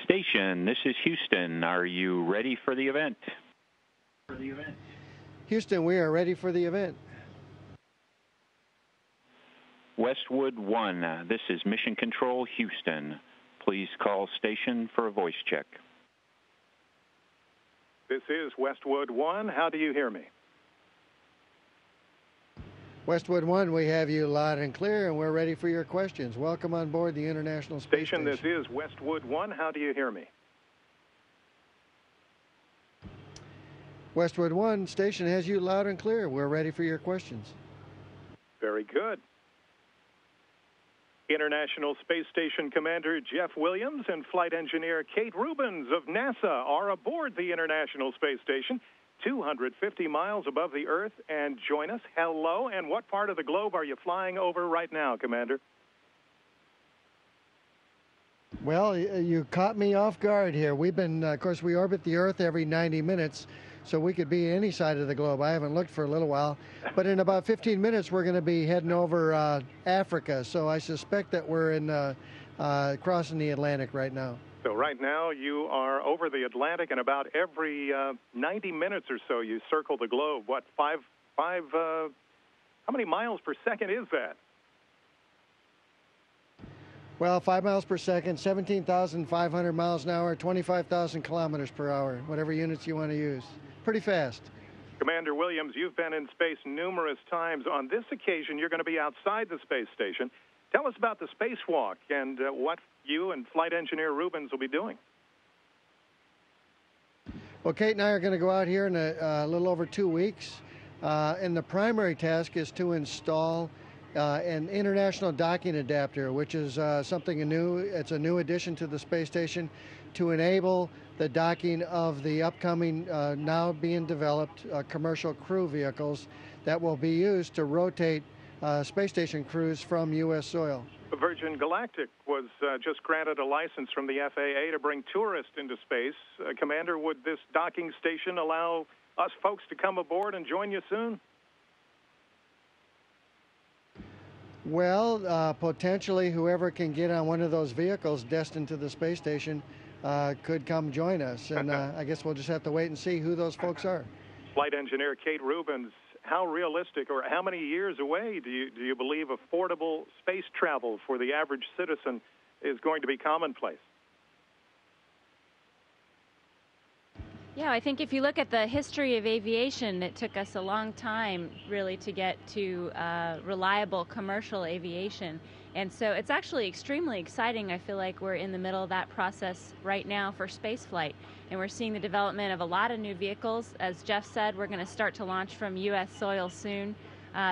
Station, this is Houston. Are you ready for the event? Houston, we are ready for the event. Westwood 1, this is Mission Control, Houston. Please call station for a voice check. This is Westwood 1. How do you hear me? Westwood 1, we have you loud and clear, and we're ready for your questions. Welcome on board the International Space Station. This is Westwood 1. How do you hear me? Westwood 1, station has you loud and clear. We're ready for your questions. Very good. International Space Station Commander Jeff Williams and Flight Engineer Kate Rubins of NASA are aboard the International Space Station, 250 miles above the Earth, and join us. Hello, and what part of the globe are you flying over right now, Commander? Well, you caught me off guard here. We've been, of course, we orbit the Earth every 90 minutes, so we could be any side of the globe. I haven't looked for a little while, but in about 15 minutes, we're going to be heading over Africa, so I suspect that we're in crossing the Atlantic right now. So right now you are over the Atlantic, and about every 90 minutes or so you circle the globe. What, how many miles per second is that? Well, 5 miles per second, 17,500 miles an hour, 25,000 kilometers per hour, whatever units you want to use. Pretty fast. Commander Williams, you've been in space numerous times. On this occasion, you're going to be outside the space station. Tell us about the spacewalk and what you and Flight Engineer Rubins will be doing. Well, Kate and I are going to go out here in a little over 2 weeks, and the primary task is to install an international docking adapter, which is something new. It's a new addition to the space station to enable the docking of the upcoming, now being developed, commercial crew vehicles that will be used to rotate space station crews from U.S. soil. Virgin Galactic was just granted a license from the FAA to bring tourists into space. Commander, would this docking station allow us folks to come aboard and join you soon? Well, potentially whoever can get on one of those vehicles destined to the space station could come join us. And I guess we'll just have to wait and see who those folks are. Flight Engineer Kate Rubins, how realistic or how many years away do you believe affordable space travel for the average citizen is going to be commonplace? Yeah, I think if you look at the history of aviation, it took us a long time really to get to reliable commercial aviation. And so it's actually extremely exciting. I feel like we're in the middle of that process right now for spaceflight. And we're seeing the development of a lot of new vehicles. As Jeff said, we're going to start to launch from U.S. soil soon.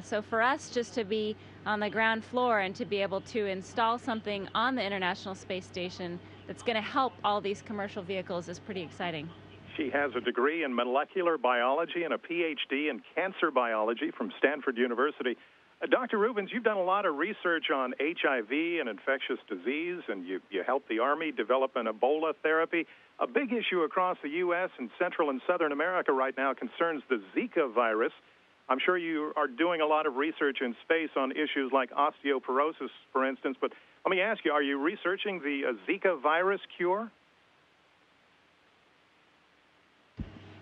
So for us just to be on the ground floor and to be able to install something on the International Space Station that's going to help all these commercial vehicles is pretty exciting. She has a degree in molecular biology and a PhD in cancer biology from Stanford University. Dr. Rubins, you've done a lot of research on HIV and infectious disease, and you helped the Army develop an Ebola therapy. A big issue across the U.S. and Central and Southern America right now concerns the Zika virus. I'm sure you are doing a lot of research in space on issues like osteoporosis, for instance, but let me ask you, are you researching the Zika virus cure?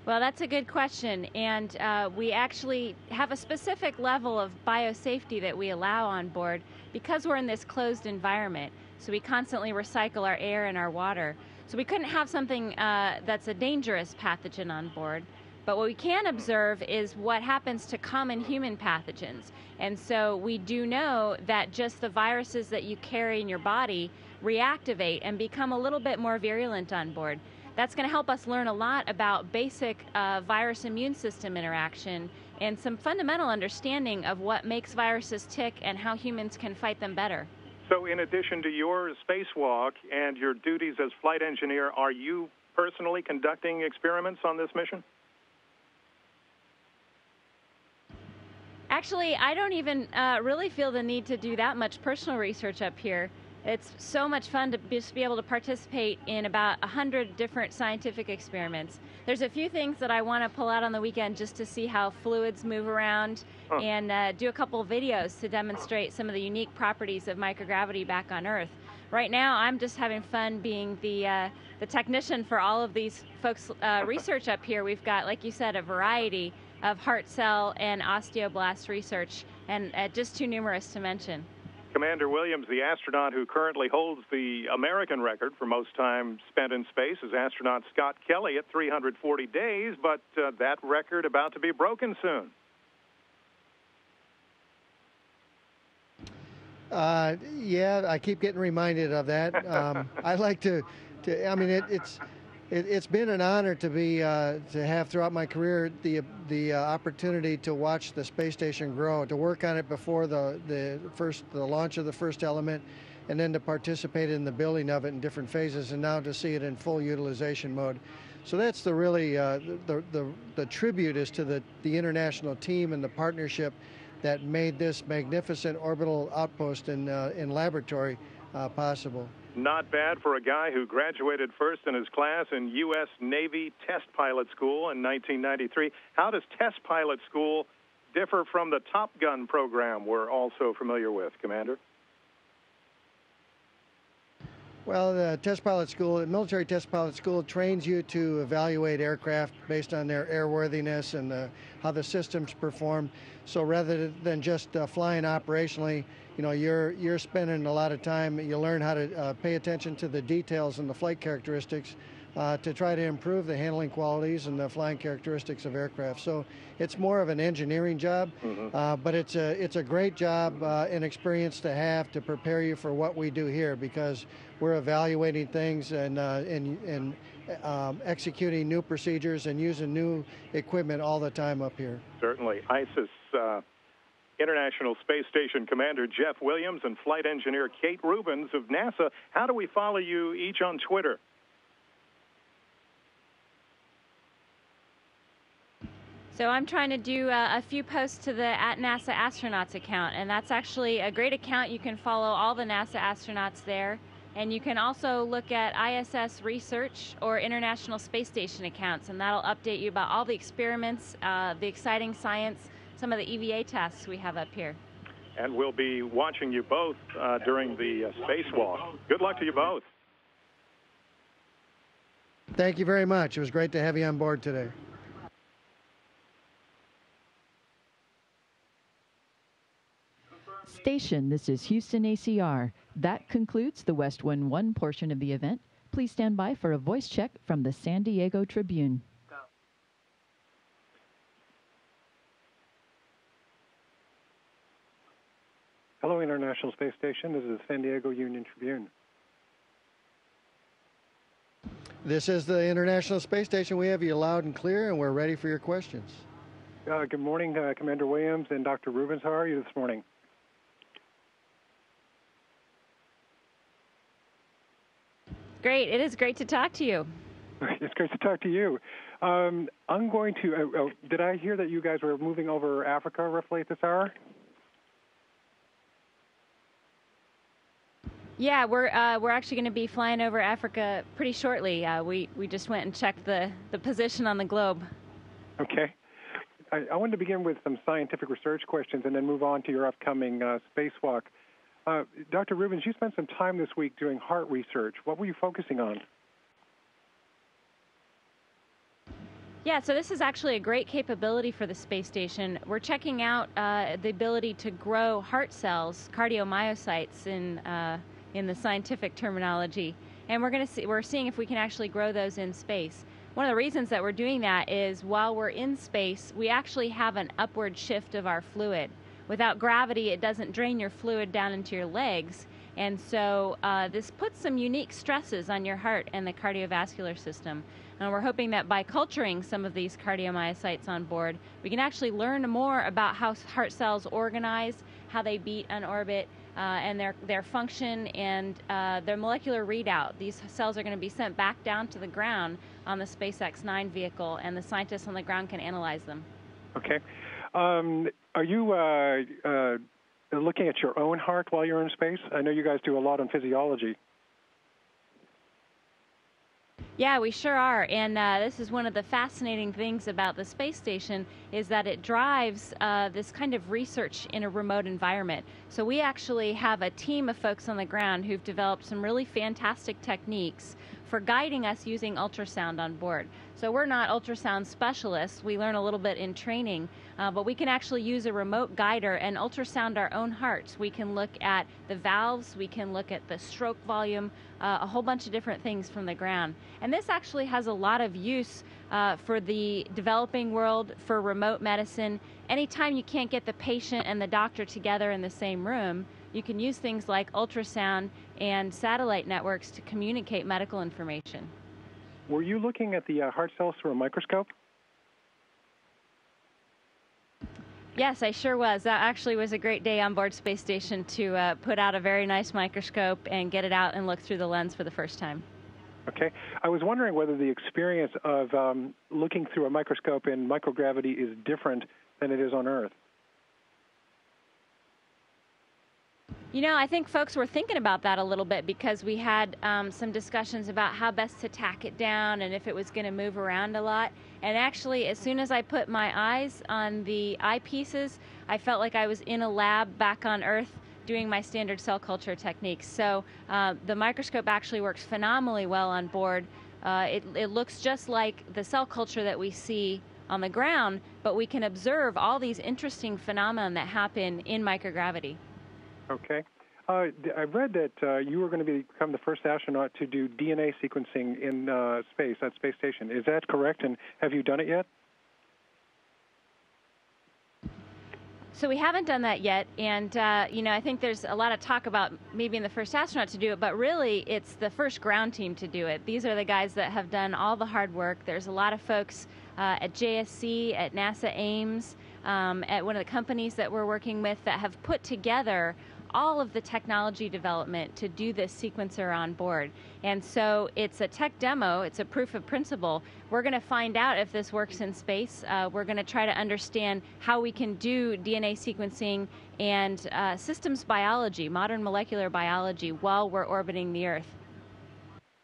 Well, that's a good question, and we actually have a specific level of biosafety that we allow on board because we're in this closed environment. So we constantly recycle our air and our water. So we couldn't have something that's a dangerous pathogen on board. But what we can observe is what happens to common human pathogens. And so we do know that just the viruses that you carry in your body reactivate and become a little bit more virulent on board. That's going to help us learn a lot about basic virus immune system interaction and some fundamental understanding of what makes viruses tick and how humans can fight them better. So in addition to your spacewalk and your duties as flight engineer, are you personally conducting experiments on this mission? Actually, I don't even really feel the need to do that much personal research up here. It's so much fun to just be able to participate in about 100 different scientific experiments. There's a few things that I want to pull out on the weekend just to see how fluids move around and do a couple of videos to demonstrate some of the unique properties of microgravity back on Earth. Right now, I'm just having fun being the the technician for all of these folks' research up here. We've got, like you said, a variety of heart cell and osteoblast research, and just too numerous to mention. Commander Williams, the astronaut who currently holds the American record for most time spent in space, is astronaut Scott Kelly at 340 days, but that record about to be broken soon. Yeah, I keep getting reminded of that. I like to I mean, it's been an honor to be to have throughout my career the opportunity to watch the space station grow, to work on it before the launch of the first element, and then to participate in the building of it in different phases, and now to see it in full utilization mode. So that's the really the tribute is to the international team and the partnership that made this magnificent orbital outpost in laboratory possible. Not bad for a guy who graduated first in his class in U.S. Navy Test Pilot School in 1993. How does Test Pilot School differ from the Top Gun program we're also familiar with, Commander? Well, the Test Pilot School, the Military Test Pilot School, trains you to evaluate aircraft based on their airworthiness and how the systems perform. So rather than just flying operationally, you know, you're spending a lot of time. You learn how to pay attention to the details and the flight characteristics to try to improve the handling qualities and the flying characteristics of aircraft. So it's more of an engineering job, but it's a great job and experience to have to prepare you for what we do here, because we're evaluating things and executing new procedures and using new equipment all the time up here. Certainly. ISIS International Space Station Commander Jeff Williams and Flight Engineer Kate Rubins of NASA. How do we follow you each on Twitter? So I'm trying to do a few posts to the @NASA Astronauts account, and that's actually a great account. You can follow all the NASA astronauts there, and you can also look at ISS Research or International Space Station accounts, and that'll update you about all the experiments, the exciting science, some of the EVA tasks we have up here. And we'll be watching you both during the spacewalk. Good luck to you both. Thank you very much. It was great to have you on board today. Station, this is Houston ACR. That concludes the West Wind 1 portion of the event. Please stand by for a voice check from the San Diego Tribune. Hello, International Space Station. This is San Diego Union Tribune. This is the International Space Station. We have you loud and clear, and we're ready for your questions. Good morning, Commander Williams and Dr. Rubins. How are you this morning? Great. It is great to talk to you. It's great to talk to you. I'm going to, did I hear that you guys were moving over Africa roughly at this hour? Yeah, we're actually going to be flying over Africa pretty shortly. We just went and checked the position on the globe. Okay. I wanted to begin with some scientific research questions and then move on to your upcoming spacewalk. Dr. Rubins, you spent some time this week doing heart research. What were you focusing on? Yeah, so this is actually a great capability for the space station. We're checking out the ability to grow heart cells, cardiomyocytes in the scientific terminology, and we're seeing if we can actually grow those in space. One of the reasons that we're doing that is while we're in space, we actually have an upward shift of our fluid. Without gravity, it doesn't drain your fluid down into your legs, and so this puts some unique stresses on your heart and the cardiovascular system. And we're hoping that by culturing some of these cardiomyocytes on board, we can actually learn more about how heart cells organize, how they beat on orbit, and their function and their molecular readout. These cells are going to be sent back down to the ground on the SpaceX 9 vehicle, and the scientists on the ground can analyze them. Okay. Are you looking at your own heart while you're in space? I know you guys do a lot on physiology. Yeah, we sure are, and this is one of the fascinating things about the space station is that it drives this kind of research in a remote environment. So we actually have a team of folks on the ground who've developed some really fantastic techniques for guiding us using ultrasound on board. So we're not ultrasound specialists. We learn a little bit in training, but we can actually use a remote guider and ultrasound our own hearts. We can look at the valves, we can look at the stroke volume, a whole bunch of different things from the ground. And this actually has a lot of use for the developing world, for remote medicine. Anytime you can't get the patient and the doctor together in the same room, you can use things like ultrasound and satellite networks to communicate medical information. Were you looking at the heart cells through a microscope? Yes, I sure was. That actually was a great day on board Space Station to put out a very nice microscope and get it out and look through the lens for the first time. Okay. I was wondering whether the experience of looking through a microscope in microgravity is different than it is on Earth. You know, I think folks were thinking about that a little bit because we had some discussions about how best to tack it down and if it was going to move around a lot. And actually, as soon as I put my eyes on the eyepieces, I felt like I was in a lab back on Earth doing my standard cell culture techniques. So the microscope actually works phenomenally well on board. It looks just like the cell culture that we see on the ground, but we can observe all these interesting phenomena that happen in microgravity. Okay. I read that you were going to become the first astronaut to do DNA sequencing in space, at Space Station. Is that correct, and have you done it yet? So we haven't done that yet, and I think there's a lot of talk about maybe being the first astronaut to do it, but really it's the first ground team to do it. These are the guys that have done all the hard work. There's a lot of folks at JSC, at NASA Ames, at one of the companies that we're working with that have put together all of the technology development to do this sequencer on board. And so it's a tech demo, it's a proof of principle. We're going to find out if this works in space. We're going to try to understand how we can do DNA sequencing and systems biology, modern molecular biology, while we're orbiting the Earth.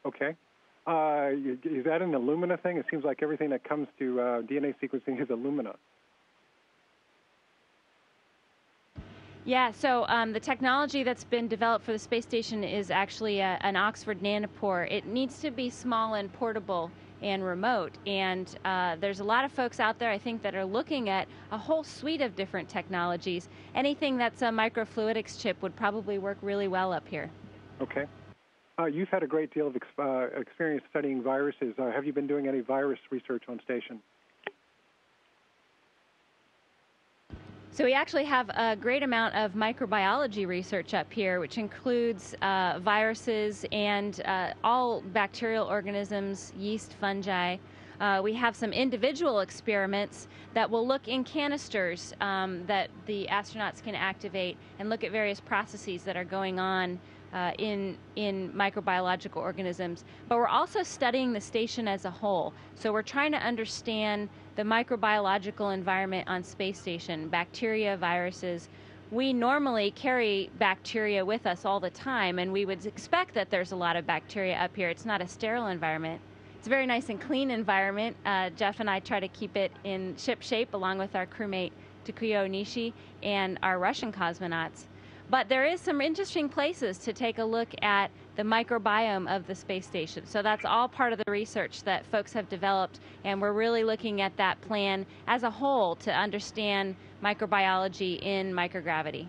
Okay. Is that an Illumina thing? It seems like everything that comes to DNA sequencing is Illumina. Yeah, so the technology that's been developed for the space station is actually an Oxford nanopore. It needs to be small and portable and remote, and there's a lot of folks out there, I think, that are looking at a whole suite of different technologies. Anything that's a microfluidics chip would probably work really well up here. Okay. You've had a great deal of experience studying viruses. Have you been doing any virus research on station? So we actually have a great amount of microbiology research up here, which includes viruses and all bacterial organisms, yeast, fungi. We have some individual experiments that will look in canisters that the astronauts can activate and look at various processes that are going on in microbiological organisms. But we're also studying the station as a whole. So we're trying to understand the microbiological environment on Space Station, bacteria, viruses. We normally carry bacteria with us all the time, and we would expect that there's a lot of bacteria up here. It's not a sterile environment. It's a very nice and clean environment. Jeff and I try to keep it in ship shape, along with our crewmate Takuya Onishi and our Russian cosmonauts. But there is some interesting places to take a look at the microbiome of the space station. So that's all part of the research that folks have developed, and we're really looking at that plan as a whole to understand microbiology in microgravity.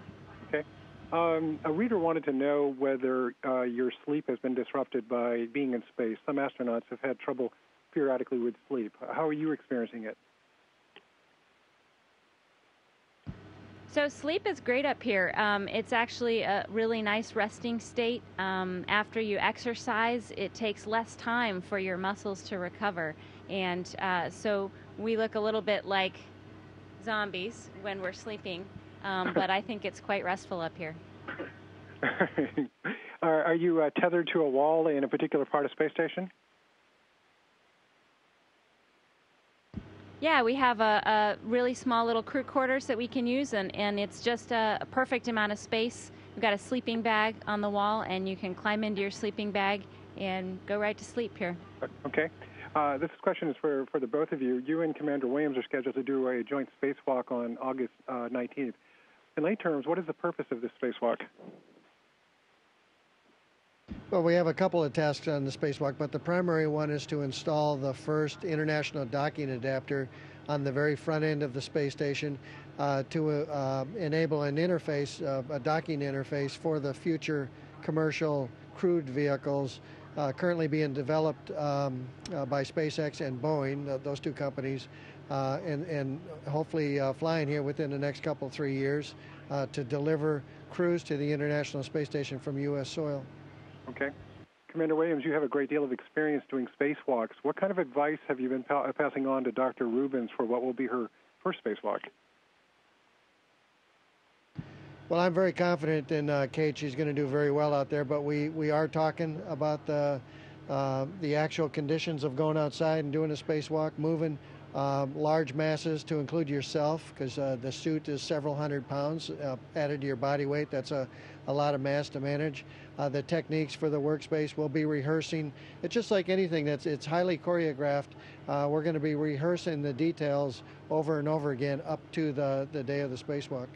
Okay. A reader wanted to know whether your sleep has been disrupted by being in space. Some astronauts have had trouble periodically with sleep. How are you experiencing it? So sleep is great up here. It's actually a really nice resting state. After you exercise, it takes less time for your muscles to recover. And so we look a little bit like zombies when we're sleeping, but I think it's quite restful up here. Are you tethered to a wall in a particular part of Space Station? Yeah, we have a really small little crew quarters that we can use, and it's just a perfect amount of space. We've got a sleeping bag on the wall, and you can climb into your sleeping bag and go right to sleep here. Okay. This question is for the both of you. You and Commander Williams are scheduled to do a joint spacewalk on August 19th. In lay terms, what is the purpose of this spacewalk? Well, we have a couple of tasks on the spacewalk, but the primary one is to install the first international docking adapter on the very front end of the space station to enable an interface, a docking interface for the future commercial crewed vehicles currently being developed by SpaceX and Boeing, those two companies, and hopefully flying here within the next 3 years to deliver crews to the International Space Station from U.S. soil. Okay. Commander Williams, you have a great deal of experience doing spacewalks. What kind of advice have you been passing on to Dr. Rubins for what will be her first spacewalk? Well, I'm very confident in Kate. She's going to do very well out there, but we are talking about the actual conditions of going outside and doing a spacewalk, moving large masses to include yourself, because the suit is several hundred pounds added to your body weight. That's a lot of mass to manage. The techniques for the workspace we'll be rehearsing. It's just like anything it's highly choreographed. We're going to be rehearsing the details over and over again up to the day of the spacewalk.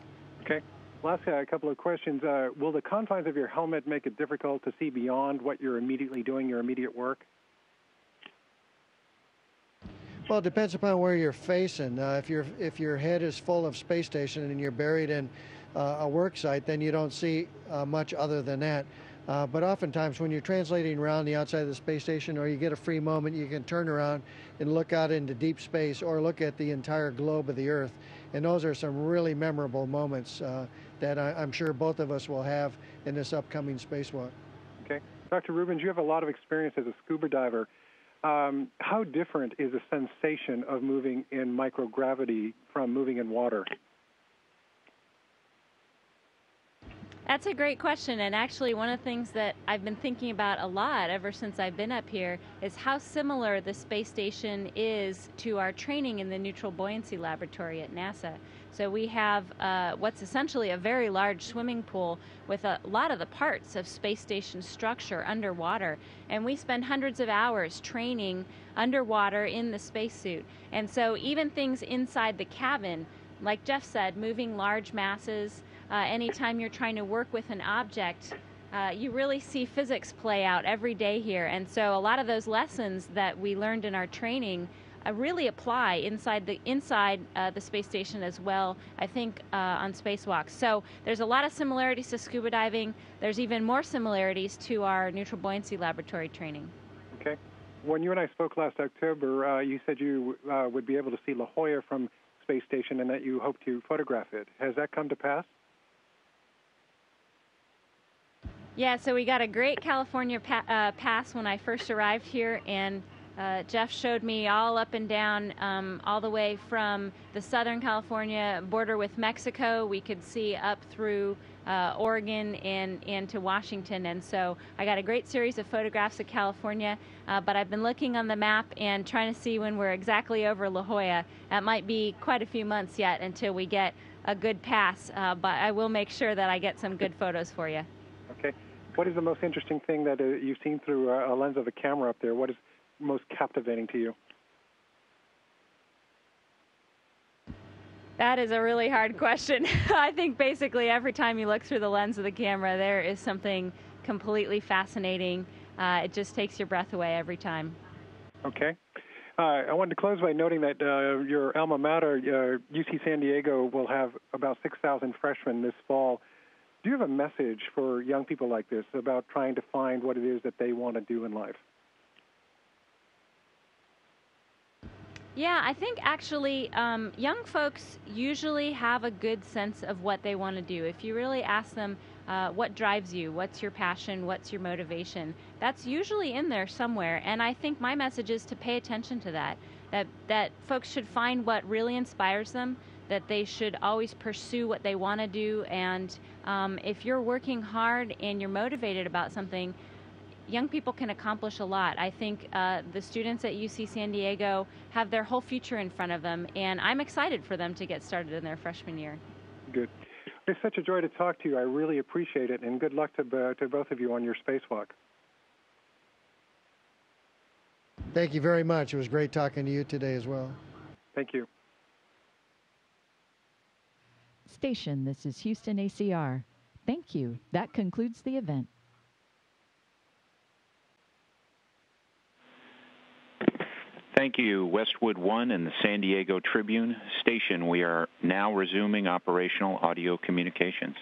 Okay. Last couple of questions. Will the confines of your helmet make it difficult to see beyond what you're immediately doing, your immediate work? Well, it depends upon where you're facing. If your head is full of space station and you're buried in a work site, then you don't see much other than that. But oftentimes when you're translating around the outside of the space station, or you get a free moment, you can turn around and look out into deep space or look at the entire globe of the Earth. And those are some really memorable moments that I'm sure both of us will have in this upcoming spacewalk. Okay. Dr. Rubins, you have a lot of experience as a scuba diver. How different is the sensation of moving in microgravity from moving in water? That's a great question, and actually one of the things that I've been thinking about a lot ever since I've been up here is how similar the space station is to our training in the Neutral Buoyancy Laboratory at NASA. So we have what's essentially a very large swimming pool with a lot of the parts of space station structure underwater, and we spend hundreds of hours training underwater in the spacesuit. And so even things inside the cabin, like Jeff said, moving large masses, anytime you're trying to work with an object, you really see physics play out every day here. And so a lot of those lessons that we learned in our training really apply inside the space station as well, I think, on spacewalks. So there's a lot of similarities to scuba diving. There's even more similarities to our Neutral Buoyancy Laboratory training. Okay. When you and I spoke last October, you said you would be able to see La Jolla from space station and that you hope to photograph it. Has that come to pass? Yeah, so we got a great California pass when I first arrived here, and Jeff showed me all up and down, all the way from the Southern California border with Mexico. We could see up through Oregon and to Washington, and so I got a great series of photographs of California, but I've been looking on the map and trying to see when we're exactly over La Jolla. That might be quite a few months yet until we get a good pass, but I will make sure that I get some good photos for you. Okay. What is the most interesting thing that you've seen through a lens of a camera up there? What is most captivating to you? That is a really hard question. I think basically every time you look through the lens of the camera, there is something completely fascinating. It just takes your breath away every time. Okay. I wanted to close by noting that your alma mater, UC San Diego, will have about 6,000 freshmen this fall. Do you have a message for young people like this about trying to find what it is that they want to do in life? Yeah, I think actually young folks usually have a good sense of what they want to do. If you really ask them what drives you, what's your passion, what's your motivation, that's usually in there somewhere. And I think my message is to pay attention to that folks should find what really inspires them, that they should always pursue what they want to do. And if you're working hard and you're motivated about something, young people can accomplish a lot. I think the students at UC San Diego have their whole future in front of them, and I'm excited for them to get started in their freshman year. Good. It's such a joy to talk to you. I really appreciate it, and good luck to both of you on your spacewalk. Thank you very much. It was great talking to you today as well. Thank you. Station, this is Houston ACR. Thank you. That concludes the event. Thank you, Westwood One and the San Diego Tribune. Station, we are now resuming operational audio communications.